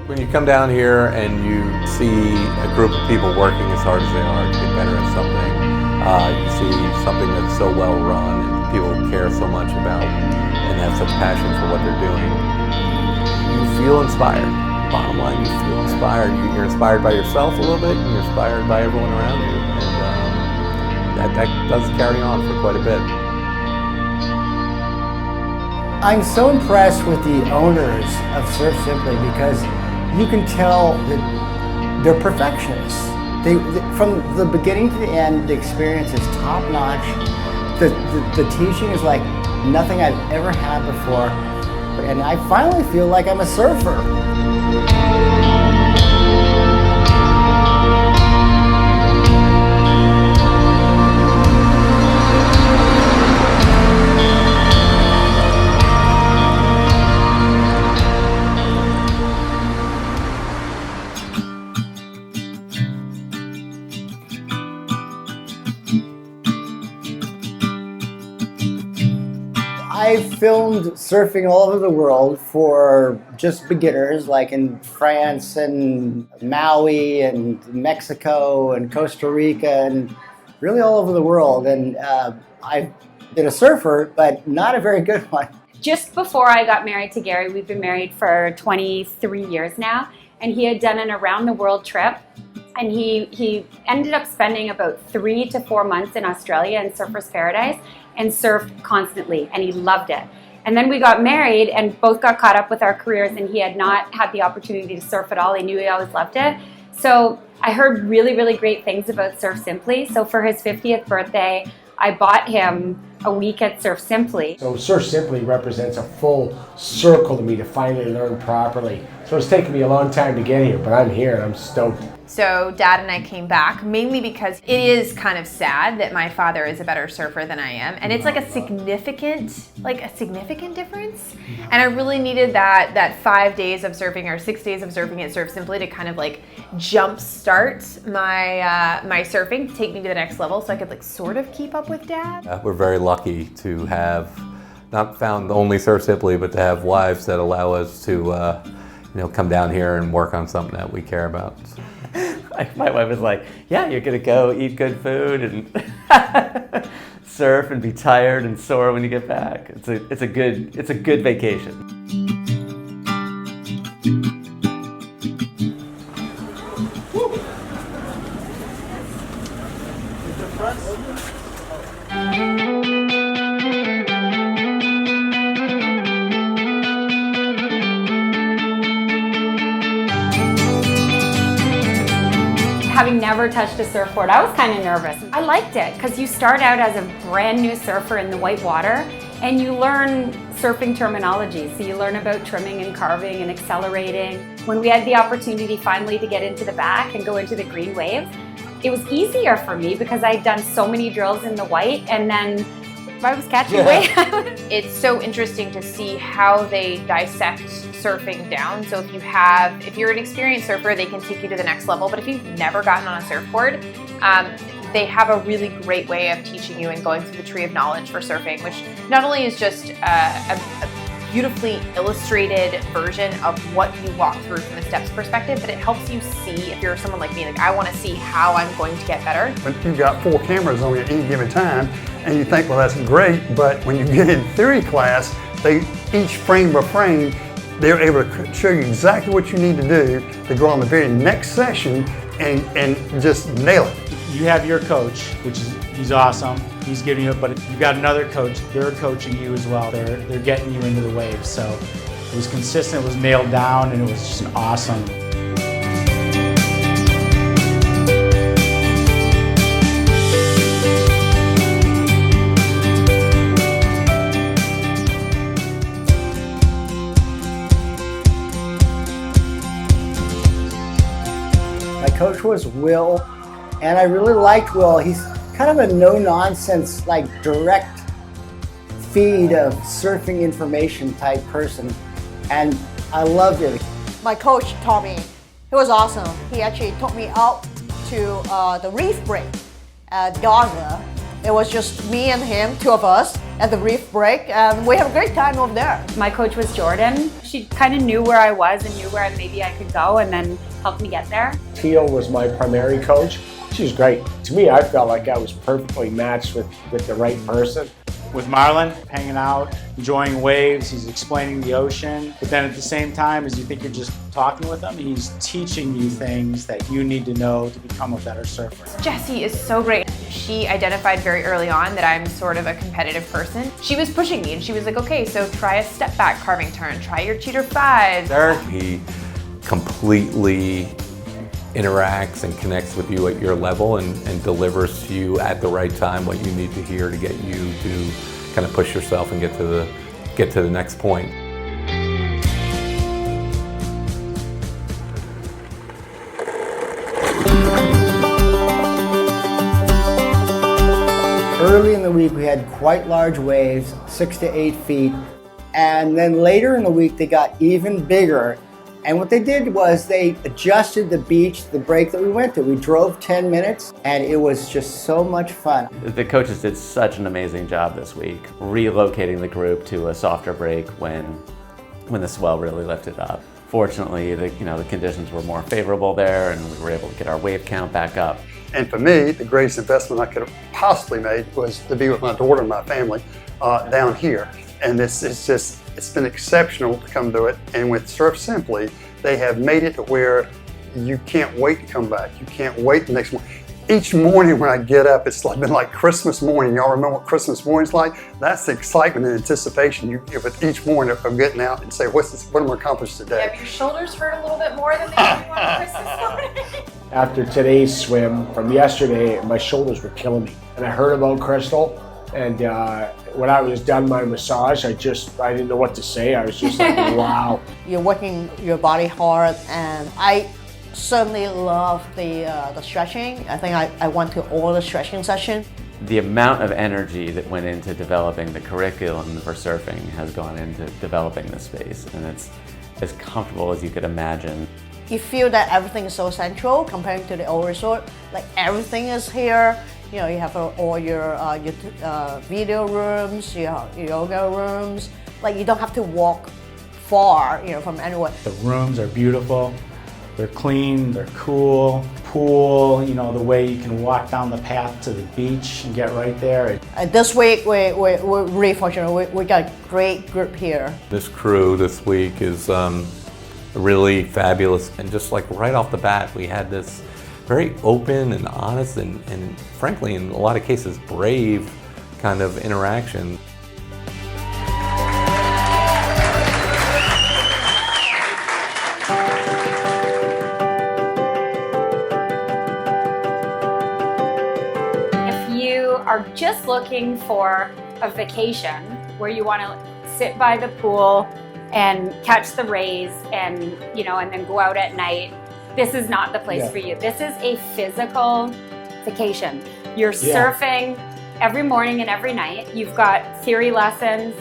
When you come down here and you see a group of people working as hard as they are to get better at something, you see something that's so well run and people care so much about and have such passion for what they're doing, you feel inspired. Bottom line, you feel inspired. You're inspired by yourself a little bit, and you're inspired by everyone around you, and that does carry on for quite a bit. I'm so impressed with the owners of Surf Simply because you can tell that they're perfectionists. From the beginning to the end, the experience is top notch. The teaching is like nothing I've ever had before, and I finally feel like I'm a surfer. I've filmed surfing all over the world for just beginners, like in France and Maui and Mexico and Costa Rica and really all over the world. And I've been a surfer, but not a very good one. Just before I got married to Gary, we've been married for 23 years now, and he had done an around the world trip. And he ended up spending about 3 to 4 months in Australia in Surfer's Paradise and surfed constantly, and he loved it. And then we got married and both got caught up with our careers, and he had not had the opportunity to surf at all. He knew he always loved it. So I heard really, really great things about Surf Simply. So for his 50th birthday, I bought him a week at Surf Simply. So Surf Simply represents a full circle to me to finally learn properly. So it's taken me a long time to get here, but I'm here and I'm stoked. So Dad and I came back mainly because it is kind of sad that my father is a better surfer than I am, and it's like a significant difference. And I really needed that 5 days of surfing or 6 days of surfing at Surf Simply to kind of like jumpstart my surfing, take me to the next level, so I could like sort of keep up with Dad. We're very lucky to have not found only Surf Simply, but to have wives that allow us to come down here and work on something that we care about. My wife was like, yeah, you're gonna go eat good food and surf and be tired and sore when you get back. It's a good vacation. Having never touched a surfboard, I was kind of nervous. I liked it because you start out as a brand new surfer in the white water and you learn surfing terminology. So you learn about trimming and carving and accelerating. When we had the opportunity finally to get into the back and go into the green waves, it was easier for me because I'd done so many drills in the white, and then I was catching waves. It's so interesting to see how they dissect surfing down. So if you're an experienced surfer, they can take you to the next level. But if you've never gotten on a surfboard, they have a really great way of teaching you and going through the tree of knowledge for surfing, which not only is just a beautifully illustrated version of what you walk through from the steps perspective, but it helps you see, if you're someone like me, like I want to see how I'm going to get better. But you've got 4 cameras on you at any given time, and you think, well, that's great, but when you get in theory class, each frame by frame, they're able to show you exactly what you need to do to go on the very next session and just nail it. You have your coach, he's awesome. He's giving you it, but you've got another coach. They're coaching you as well. They're getting you into the waves. So it was consistent, it was nailed down, and it was just awesome. My coach was Will, and I really liked Will. He's kind of a no-nonsense, like direct feed of surfing information type person, and I loved it. My coach taught me, he was awesome. He actually took me out to the reef break at Gaza. It was just me and him, 2 of us, at the reef break, and we have a great time over there. My coach was Jordan. She kind of knew where I was and knew where maybe I could go, and then helped me get there. Teal was my primary coach. She was great. To me, I felt like I was perfectly matched with the right person. With Marlon, hanging out, enjoying waves, he's explaining the ocean. But then at the same time, as you think you're just talking with him, he's teaching you things that you need to know to become a better surfer. Jessie is so great. She identified very early on that I'm sort of a competitive person. She was pushing me and she was like, okay, so try a step back carving turn, try your cheater five. He completely interacts and connects with you at your level and delivers to you at the right time what you need to hear to get you to kind of push yourself and get to the next point. Early in the week, we had quite large waves, 6 to 8 feet. And then later in the week, they got even bigger. And what they did was they adjusted the beach, the break that we went to. We drove 10 minutes, and it was just so much fun. The coaches did such an amazing job this week, relocating the group to a softer break when the swell really lifted up. Fortunately, the conditions were more favorable there, and we were able to get our wave count back up. And for me, the greatest investment I could have possibly made was to be with my daughter and my family down here. And it's been exceptional to come to it. And with Surf Simply, they have made it to where you can't wait to come back. You can't wait the next morning. Each morning when I get up, it's been like Christmas morning. Y'all remember what Christmas morning's like? That's the excitement and anticipation you give with each morning of getting out and say, what am I accomplished today? Have your shoulders hurt a little bit more than they do on Christmas morning? After today's swim from yesterday, my shoulders were killing me. And I heard about Crystal, and when I was done my massage, I didn't know what to say. I was just like, wow. You're working your body hard, and I certainly love the stretching. I think I went to all the stretching sessions. The amount of energy that went into developing the curriculum for surfing has gone into developing this space, and it's as comfortable as you could imagine. You feel that everything is so central compared to the old resort. Like everything is here. You know, you have all your video rooms, your yoga rooms. Like you don't have to walk far, from anywhere. The rooms are beautiful. They're clean, they're cool. Pool, the way you can walk down the path to the beach and get right there. This week, we're really fortunate. We got a great group here. This crew this week is really fabulous, and just like right off the bat, we had this very open and honest and frankly, in a lot of cases, brave kind of interaction. Are just looking for a vacation where you want to sit by the pool and catch the rays and then go out at night, this is not the place for you. This is a physical vacation. You're surfing every morning and every night. You've got theory lessons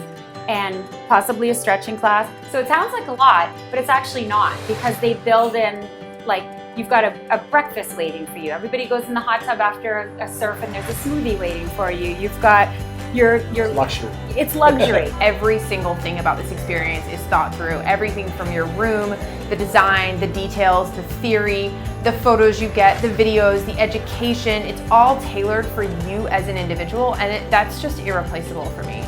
and possibly a stretching class. So it sounds like a lot, but it's actually not, because they build in, like, you've got a breakfast waiting for you. Everybody goes in the hot tub after a surf and there's a smoothie waiting for you. You've got your luxury. It's luxury. Every single thing about this experience is thought through. Everything from your room, the design, the details, the theory, the photos you get, the videos, the education, it's all tailored for you as an individual, and that's just irreplaceable for me.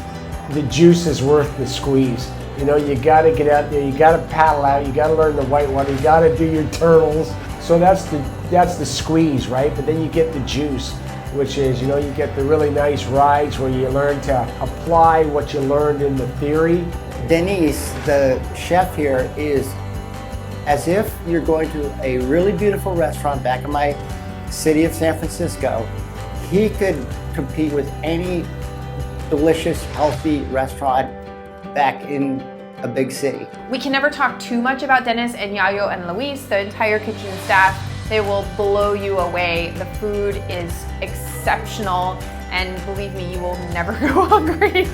The juice is worth the squeeze. You gotta get out there, you gotta paddle out, you gotta learn the white water, you gotta do your turtles. So that's the squeeze, right? But then you get the juice, which is, you get the really nice rides where you learn to apply what you learned in the theory. Denise, the chef here, is as if you're going to a really beautiful restaurant back in my city of San Francisco. He could compete with any delicious, healthy restaurant back in a big city. We can never talk too much about Dennis and Yayo and Luis, the entire kitchen staff. They will blow you away. The food is exceptional, and believe me, you will never go hungry.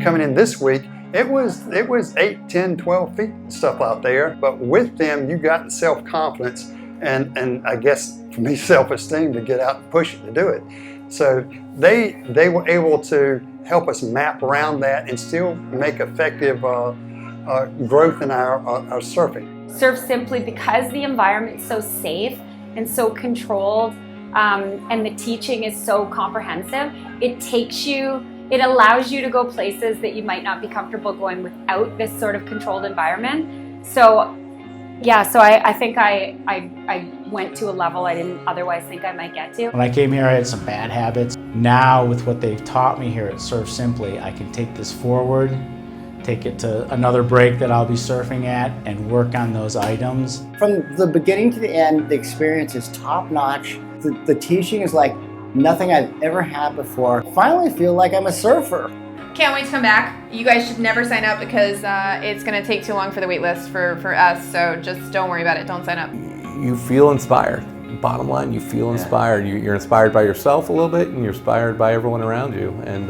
coming in this week, it was 8, 10, 12 feet stuff out there. But with them, you got the self-confidence and I guess for me, self-esteem to get out and push it to do it. So they were able to help us map around that and still make effective growth in our surfing. Surf Simply, because the environment's so safe and so controlled, and the teaching is so comprehensive, it allows you to go places that you might not be comfortable going without this sort of controlled environment. So yeah, so I think I went to a level I didn't otherwise think I might get to. When I came here, I had some bad habits. Now, with what they've taught me here at Surf Simply, I can take this forward, take it to another break that I'll be surfing at, and work on those items. From the beginning to the end, the experience is top-notch. The teaching is like nothing I've ever had before. I finally feel like I'm a surfer. Can't wait to come back. You guys should never sign up because it's going to take too long for the wait list for us, so just don't worry about it. Don't sign up. You feel inspired. Bottom line, you feel inspired. You're inspired by yourself a little bit, and you're inspired by everyone around you. And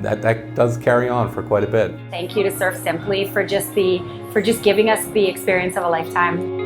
that does carry on for quite a bit. Thank you to Surf Simply for just giving us the experience of a lifetime.